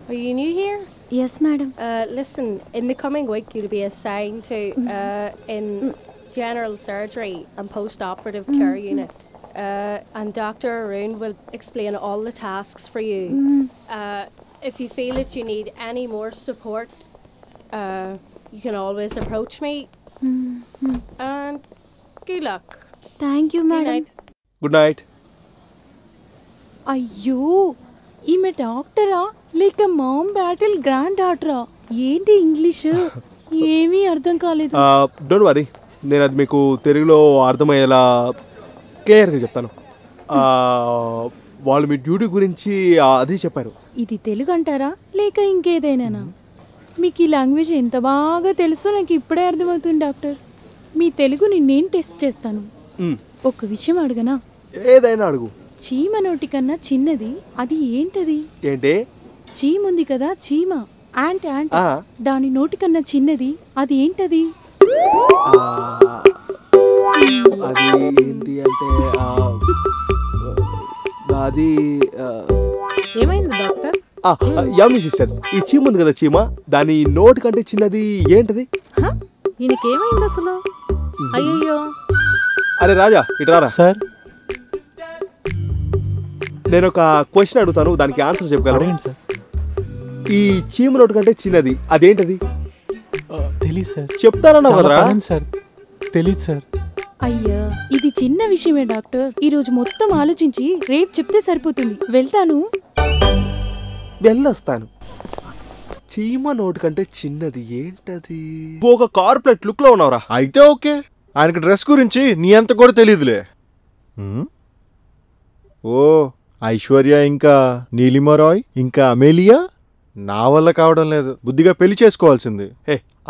Are you new here? Yes, madam. Listen, in the coming week you'll be assigned to in general surgery and post-operative care unit. And Dr. Arun will explain all the tasks for you. If you feel that you need any more support, you can always approach me. And good luck. Thank you, Good madam. night. Good night. అయ్యో ఈమె డాక్టరా లేక ma'am battle grand డాక్టరా? ఏంటి English ఏమీ అర్థం కాలేదు. Don't worry, నేను అది మీకు తెలుగులో అర్థమయ్యేలా క్లియర్గా చెప్తాను. వాళ్ళు మీ డ్యూటీ గురించి అది చెప్పారు. ఇది తెలుగు అంటారా లేక ఇంకేదైనా? మీకు ఈ లాంగ్వేజ్ ఎంత బాగా తెలుసో నాకు ఇప్పుడే అర్థమవుతుంది డాక్టర్. మీ తెలుగుని నేను టెస్ట్ చేస్తాను. ఒక విషయం అడగనా? ఏదైనా అడుగు. చీమ నోటి కన్నా చిన్నది అది ఏంటది? ఏంటి? చీమ ఉంది కదా, చీమ యాంట్ యాంట్, దాని నోటి కన్నా చిన్నది అది ఏంటది? అది ఏంటి అంటే అది ఏమైంది డాక్టర్? యామి సిస్టర్, ఈ చీమ ఉంది కదా, చీమ దాని నోటి కంటే చిన్నది ఏంటది? ఈయనకేమైంది అసలు? అయ్యయ్యో. అరే రాజా, ఇట్రారా సార్. నేను ఒక క్వశ్చన్ అడుగుతాను, దానికి ఆన్సర్ చెప్పగలరా? సార్, ఈ చీమ నోటి కంటే చిన్నది అదేంటది? తెలీదు సార్. చెప్తానన్నా కదరా? సార్ తెలీదు సార్. అయ్యా ఇది చిన్న విషయమే డాక్టర్. ఈ రోజు మొత్తం ఆలోచించి రేపు చెప్తే సరిపోతుంది. వెళ్తాను. వెళ్ళొస్తాను. చీమ నోటి కంటే చిన్నది ఏంటది? ఒక కార్పొరేట్ లుక్ లో ఉన్నావురా. అయితే ఓకే, ఆయనకి డ్రెస్ గురించి నీ అంత కూడా తెలియదులే. ఓ ఐశ్వర్య ఇంకా నీలిమా రాయ్ ఇంకా అమేలియా నా వల్ల కావడం లేదు. బుద్ధిగా పెళ్లి చేసుకోవాల్సింది.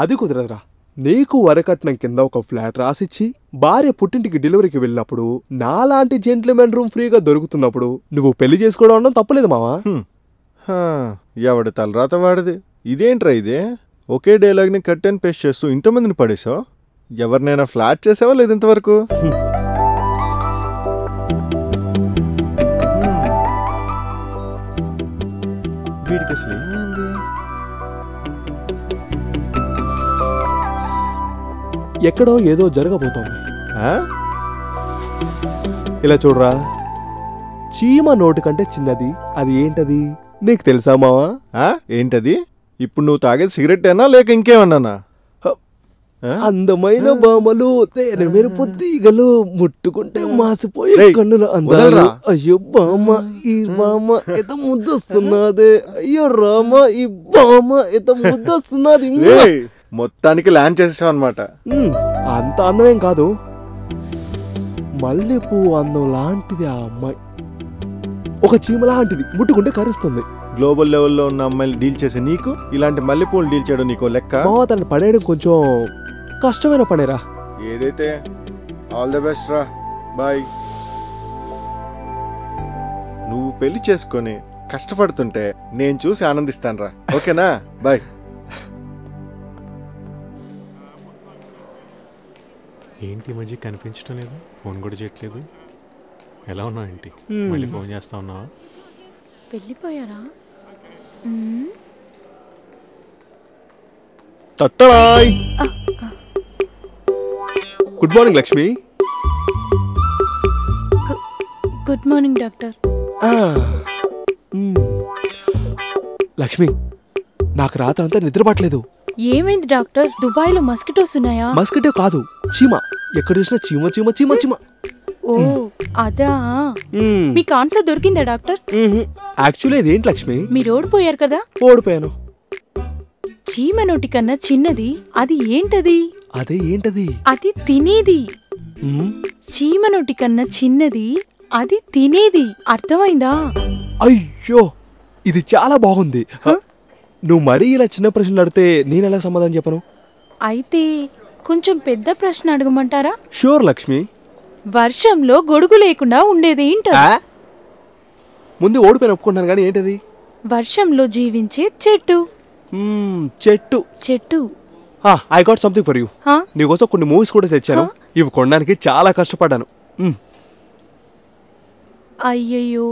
అది కుదరదురా. నీకు వరకట్నం కింద ఒక ఫ్లాట్ రాసిచ్చి భార్య పుట్టింటికి డెలివరీకి వెళ్ళినప్పుడు నాలాంటి జెంట్లమెన్ రూమ్ ఫ్రీగా దొరుకుతున్నప్పుడు నువ్వు పెళ్లి చేసుకోవడం అనడం తప్పలేదు మావా. ఎవడి తలరాత వాడిది. ఇదేంట్రా ఇదే? ఒకే డైలాగ్ని కట్ అండ్ పేస్ట్ చేస్తూ ఇంతమందిని పడేసావు. ఎవరినైనా ఫ్లాట్ చేసావా లేదు ఇంతవరకు? వీడికి అసలు ఏమైంది? ఎక్కడో ఏదో జరగబోతోంది. ఇలా చూడరా, చీమ నోటి కంటే చిన్నది అది ఏంటది నీకు తెలుసా మావా? ఏంటది? ఇప్పుడు నువ్వు తాగేది సిగరెట్ అయినా లేక ఇంకేమన్నానా? అందమైన బామలు తేనె మెరుపు తీగలు ముట్టుకుంటే మాసిపోయే కన్నుల అందాలు. అయ్యో బామ, ఈ బామ ఎంత ముద్దొస్తున్నదే. అయ్యో రామ, ఈ బామ ఎంత ముద్దొస్తున్నది. మొత్తానికి ల్యాండ్ చేసావు అనమాట. అంత అందమేం కాదు, మల్లెపూ అందం లాంటిది ఆ అమ్మాయి. ఒక చీమ లాంటిది, ముట్టుకుంటే కరుస్తుంది. గ్లోబల్ లెవెల్లో ఉన్న అమ్మాయిలు డీల్ చేసే నీకు ఇలాంటి మల్లెపూలు డీల్ చేయడం నీకో లెక్క? తను పడేయడం కొంచెం కష్టమైన పనేరా. ఏదైతే ఆల్ ది బెస్ట్ రా, బాయ్. నువ్వు పెళ్లి చేసుకొని కష్టపడుతుంటే నేను చూసి ఆనందిస్తాను రా, ఓకేనా? బాయ్. ఏంటి ఈ మధ్య కనిపించడం లేదు, ఫోన్ కూడా చేయట్లేదు. ఎలా ఉన్నావు ఏంటి? మళ్ళీ ఫోన్ చేస్తా ఉన్నావా? వెళ్ళిపోయారా? Good morning Lakshmi. Good morning doctor. Lakshmi, నాకు రాత్రంతా నిద్రపట్టలేదు. ఏమైంది డాక్టర్? దుబాయ్ లో మస్కిటోస్ ఉన్నాయా? మస్కిటో కాదు, చీమ. ఎక్కడ చూసినా చీమ చీమ చీమ చీమ. ఓ అదా. మీకు ఆన్సర్ దొరికిందా డాక్టర్? యాక్చువల్లీ ఇదేంటి లక్ష్మి? మీరు ఓడిపోయారు కదా. ఓడిపోయాను. చీమ నోటి కన్నా చిన్నది అది ఏంటది? అదే ఏంటది? అది తినేది. చీమ నోటి కన్నా చిన్నది అది తినేది. అర్థమైందా? అయ్యో, ఇది చాలా బాగుంది. నువ్వు మరీ ఇలా చిన్న ప్రశ్నలు అడిగితే నేను ఎలా సమాధానం చెప్పను? అయితే కొంచెం పెద్ద ప్రశ్న అడగమంటారా? షూర్ లక్ష్మి. వర్షంలో గొడుగు లేకుండా ఉండేది ఏంటది? ముందు ఓడిపోయిన ఒప్పుకుంటాను కానీ ఏంటది? వర్షంలో జీవించే చెట్టు. చెట్టు. చెట్టు. I got something for you. నీకోసం కొన్ని మూవీస్ కూడా తెచ్చాను. ఇవి కొనడానికి చాలా కష్టపడ్డాను. అయ్యయ్యో,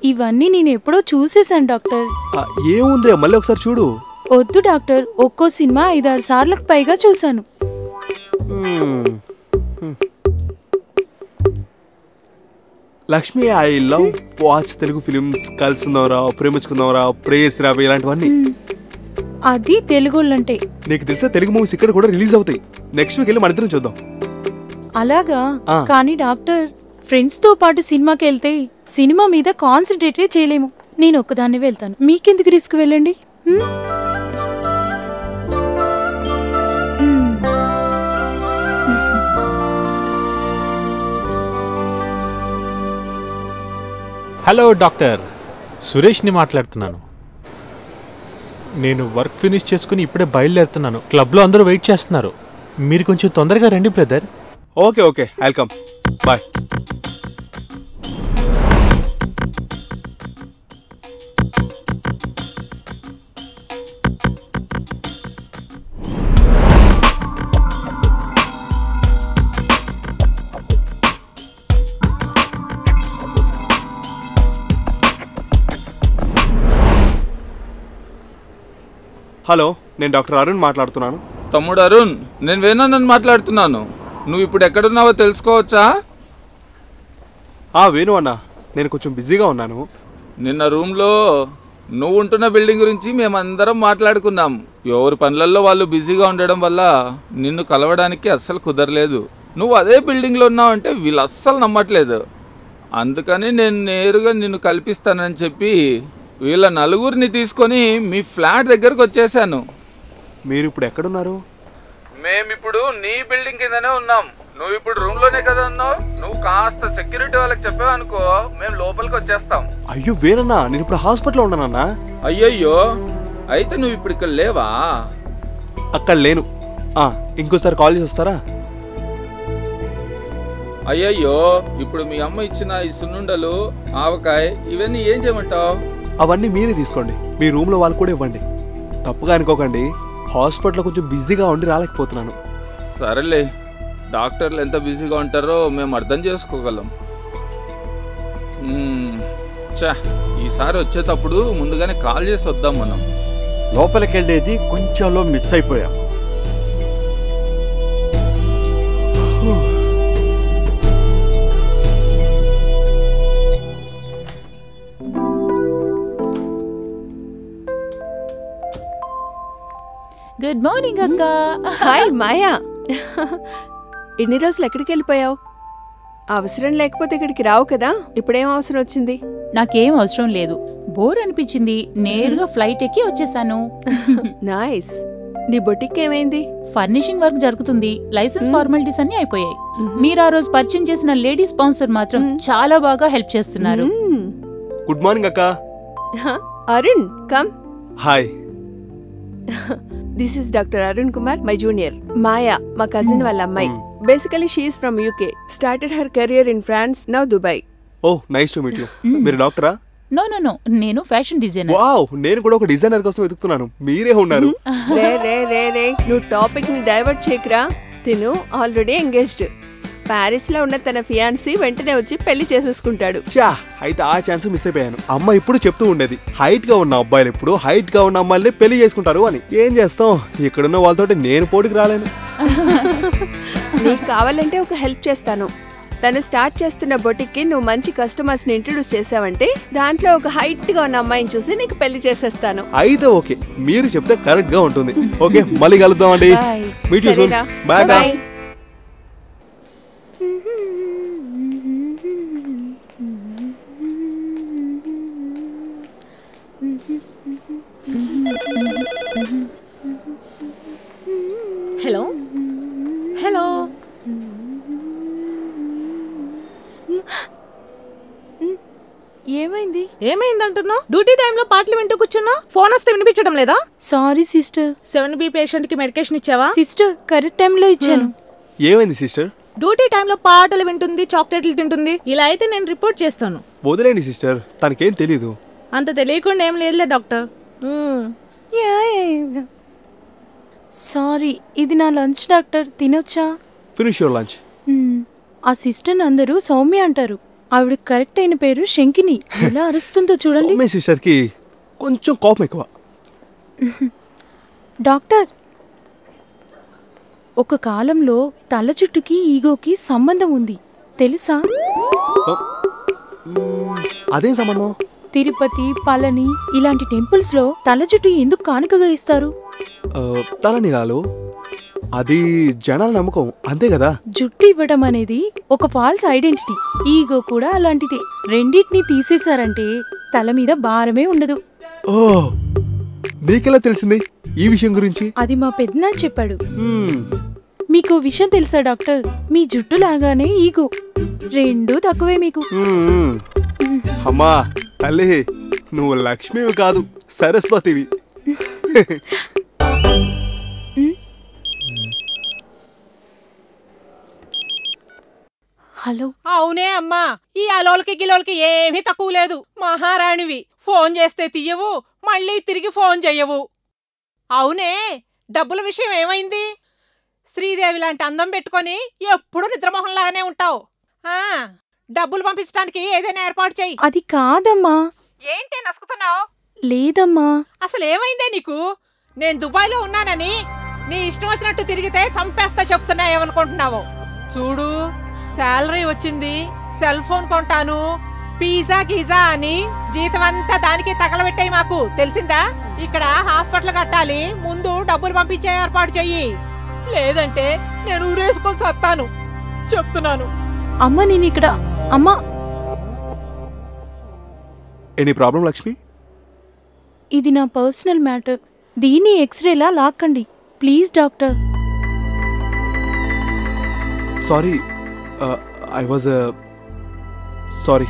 ఇవన్నీ నేను ఎప్పుడో చూసేశాను డాక్టర్. ఏముంది మళ్ళీ ఒకసారి చూడు. వద్దు డాక్టర్, ఒక్కో సినిమా 5-6 సార్లకు పైగా చూశాను. Lakshmi, I love watch Telugu films. కలుసుకుందాంరా, ప్రేమించుకుందాంరా, ప్రేయస్రా, ఇలాంటివన్నీ. అది తెలుగుళ్ళంటే. నీకు తెలుసా తెలుగు మూవీస్ ఇక్కడ కూడా రిలీజ్ అవుతాయి. నెక్స్ట్ వీక్ వెళ్ళి మన ఇద్దరం చూద్దాం. అలాగా? కానీ డాక్టర్, ఫ్రెండ్స్ తో పాటు సినిమాకి వెళ్తే సినిమా మీద కాన్సన్ట్రేట్ చేయలేము. నేను ఒక్కదాన్ని వెళ్తాను, మీకెందుకు రిస్క్? వెళ్ళండి. హలో డాక్టర్, సురేష్ని మాట్లాడుతున్నాను. నేను వర్క్ ఫినిష్ చేసుకుని ఇప్పుడే బయలుదేరుతున్నాను. క్లబ్లో అందరూ వెయిట్ చేస్తున్నారు. మీరు కొంచెం తొందరగా రండి brother. Okay okay, welcome, bye. Hello, నేను డాక్టర్ అరుణ్ మాట్లాడుతున్నాను. తమ్ముడు అరుణ్, నేను వేణునని మాట్లాడుతున్నాను. నువ్వు ఇప్పుడు ఎక్కడున్నావో తెలుసుకోవచ్చా? వేణు అన్న, నేను కొంచెం బిజీగా ఉన్నాను. నిన్న రూమ్లో నువ్వు ఉంటున్న బిల్డింగ్ గురించి మేమందరం మాట్లాడుకున్నాం. ఎవరి పనులలో వాళ్ళు బిజీగా ఉండడం వల్ల నిన్ను కలవడానికి అస్సలు కుదరలేదు. నువ్వు అదే బిల్డింగ్లో ఉన్నావంటే వీళ్ళు అస్సలు నమ్మట్లేదు. అందుకని నేను నేరుగా నిన్ను కల్పిస్తానని చెప్పి వీళ్ళ నలుగురిని తీసుకొని మీ ఫ్లాట్ దగ్గరకు వచ్చేసాను. మీరు ఇప్పుడు ఎక్కడున్నారు? మేమిప్పుడు నీ బిల్డింగ్ కిందనే ఉన్నాం. నువ్వు ఇప్పుడు రూమ్ లోనే కదా ఉన్నావు. నువ్వు కాస్త సెక్యూరిటీ వాళ్ళకి చెప్పావనుకో, మేము లోపలికి వచ్చేస్తాం. అయ్యో వేరన్నా, నేను ఇప్పుడు హాస్పిటల్లో ఉన్నానన్నా. అయ్యయ్యో, అయితే నువ్వు ఇప్పుడు ఇక్కడ లేవా? అక్కడ లేను. ఇంకోసారి కాల్ చేసి వస్తారా? అయ్యయ్యో, ఇప్పుడు మీ అమ్మ ఇచ్చిన ఈ సున్నుండలు, ఆవకాయ, ఇవన్నీ ఏం చేయమంటావు? అవన్నీ మీరే తీసుకోండి. మీ రూమ్లో వాళ్ళు కూడా ఇవ్వండి. తప్పుగా అనుకోకండి, హాస్పిటల్లో కొంచెం బిజీగా ఉండి రాలేకపోతున్నాను. సరేలే, డాక్టర్లు ఎంత బిజీగా ఉంటారో మేము అర్థం చేసుకోగలం. ఈసారి వచ్చేటప్పుడు ముందుగానే కాల్ చేసి వద్దాం. మనం లోపలికి వెళ్ళేది కొంచెంలో మిస్ అయిపోయాం. గుడ్ మార్నింగ్ అక్క. హాయ్ మాయా, ఇన్ని రోజులు ఎక్కడికి వెళ్ళిపోయావు? అవసరం లేకపోతే ఇక్కడికి రావు కదా, ఇప్పుడేం అవసరం వచ్చింది? నాకేం అవసరం లేదు, బోర్ అనిపించింది, నేరుగా ఫ్లైట్ ఎక్కి వచ్చేసాను. నైస్. నీ బొటిక్ ఏమైంది? ఫర్నిషింగ్ వర్క్ జరుగుతుంది, లైసెన్స్ ఫార్మాలిటీస్ అన్ని అయిపోయాయి. మీరు ఆ రోజు పరిచయం చేసిన లేడీ స్పాన్సర్ మాత్రం చాలా బాగా హెల్ప్ చేస్తున్నారు. గుడ్ మార్నింగ్ అక్క. Arun, come. Hi. This is Dr. Arun Kumar, my junior. Maya, my cousin వాళ్ళ అమ్మాయి. Basically she is from UK. Started her career in France, now Dubai. Oh, nice to meet you. మీరు డాక్టరా? No no no, నేను fashion designer. Wow, నేను కూడా ఒక designer కోసం వెతుకుతున్నాను. మీరే ఉన్నారు. రే నువ్వు టాపిక్ ని డైవర్ట్ చేయకురా. తిను ఆల్రెడీ ఎంగేజ్డ్. ప్యారిస్ లో ఉన్న తన ఫియాన్సీ వెంటనే వచ్చి పెళ్లి చేసేసుకుంటాడు. అయితే ఆ ఛాన్స్ మిస్ అయిపోయాను. అమ్మ ఇప్పుడు చెప్తూ ఉండేది, హైట్ గా ఉన్న అబ్బాయిలు ఎప్పుడు హైట్ గా ఉన్న అమ్మాయిల్ని పెళ్లి చేసుకుంటారు అని. ఏం చేస్తాం, ఇక్కడున్న వాళ్ళతో నేను పోటీకి రాలేను. నీకు కావాలంటే ఒక హెల్ప్ చేస్తాను. తను స్టార్ట్ చేస్తున్న బొటిక్ కి నువ్వు మంచి కస్టమర్స్ ని ఇంట్రొడ్యూస్ చేసావంటే దాంట్లో ఒక హైట్ గా ఉన్న అమ్మాయిని చూసి నీకు పెళ్లి చేసేస్తాను. అయితే ఓకే, మీరు చెప్తే కరెక్ట్ గా ఉంటుంది. ఓకే, మళ్ళీ కలుద్దాం అండి. Meet you soon. By by. Hello hello, ఏమైంది? ఏమైందంటున్నావు? డ్యూటీ టైంలో పాటలు వింటూ కూర్చున్నా, ఫోన్ వస్తే వినిపించడం లేదా? Sorry sister. 7B పేషెంట్ కి మెడికేషన్ ఇచ్చావా? సిస్టర్, కరెక్ట్ టైంలో ఇచ్చాను. ఏమైంది సిస్టర్? డ్యూటీ టైంలో పాటలు వింటుంది, చాక్లెట్లు తింటుంది. ఇలా అయితే నేను రిపోర్ట్ చేస్తాను. వదిలేండి సిస్టర్, తనకేం తెలీదు. అంత తెలియకుండా ఏం లేదులే డాక్టర్. సారీ, ఇది నా లంచ్ డాక్టర్, తినొచ్చా? Finish your lunch. ఆ సిస్టర్ అందరూ సౌమ్య అంటారు. ఆవిడ కరెక్ట్ అయిన పేరు శంకిని. ఎలా అరుస్తుందో చూడండి. సౌమ్య సిస్టర్కి కొంచెం కోపం ఎక్కువ. డాక్టర్, ఒక కాలంలో తల చుట్టుకి ఈగోకి సంబంధం ఉంది తెలుసా? అదేం సంబంధం? తిరుపతి, పళని ఇలాంటి టెంపుల్స్ లో తల చుట్టూ ఎందుకు కానుకగా ఇస్తారు? తలనీలాలు అది జనాల నమ్మకం, అంతే కదా. జుట్టు ఇవ్వడం అనేది ఒక ఫాల్స్ ఐడెంటిటీ. ఈగో కూడా అలాంటిది. రెండింటిని తీసేశారంటే తల మీద భారమే ఉండదు. ఓ, నీకెలా తెలిసింది ఈ విషయం గురించి? అది మా పెద్దనాన్న చెప్పాడు. మీకు విషయం తెలుసా డాక్టర్? మీ జుట్టు లాగానే ఈగో, రెండూ తక్కువే మీకు. అమ్మా తల్లి, నువ్వు లక్ష్మివి కాదు, సరస్వతివి. హలో. అవునే అమ్మా, ఈ అలోలకి గిలోలకి ఏమీ తక్కువ లేదు. మహారాణివి. ఫోన్ చేస్తే తీయవు, మళ్ళీ తిరిగి ఫోన్ చెయ్యవు. అవునే, డబ్బుల విషయం ఏమైంది? శ్రీదేవి లాంటి అందం పెట్టుకొని ఎప్పుడు నిద్రమోహంలాగానే ఉంటావు. డబ్బులు పంపించడానికి ఏదైనా ఏర్పాటు చెయ్యి. అది కాదమ్మా. ఏంటే నసుకుతున్నావు? లేదమ్మా. అసలేమైందే నీకు? నేను దుబాయ్లో ఉన్నానని నీ ఇష్టం వచ్చినట్టు తిరిగితే చంపేస్తా చెప్తున్నా ఏమనుకుంటున్నావు? చూడు, శాలరీ వచ్చింది, సెల్ ఫోన్ కొంటాను, పిజ్జా గీజా అని జీతం అంతా దానికి తగలబెట్టాయి మాకు, తెలిసిందా? ఇక్కడ హాస్పిటల్ కట్టాలి, ముందు డబ్బులు పంపించే ఏర్పాటు చెయ్యి, లేదంటే నేను ఊరేసుకొని సత్తాను చెప్తున్నాను. అమ్మ నేను ఇక్కడ. అమ్మా, ఎనీ ప్రాబ్లం లక్ష్మి? ఇది నా పర్సనల్ మ్యాటర్. దీన్ని ఎక్స్రేలా లాక్కండి please doctor. Sorry, I was sorry.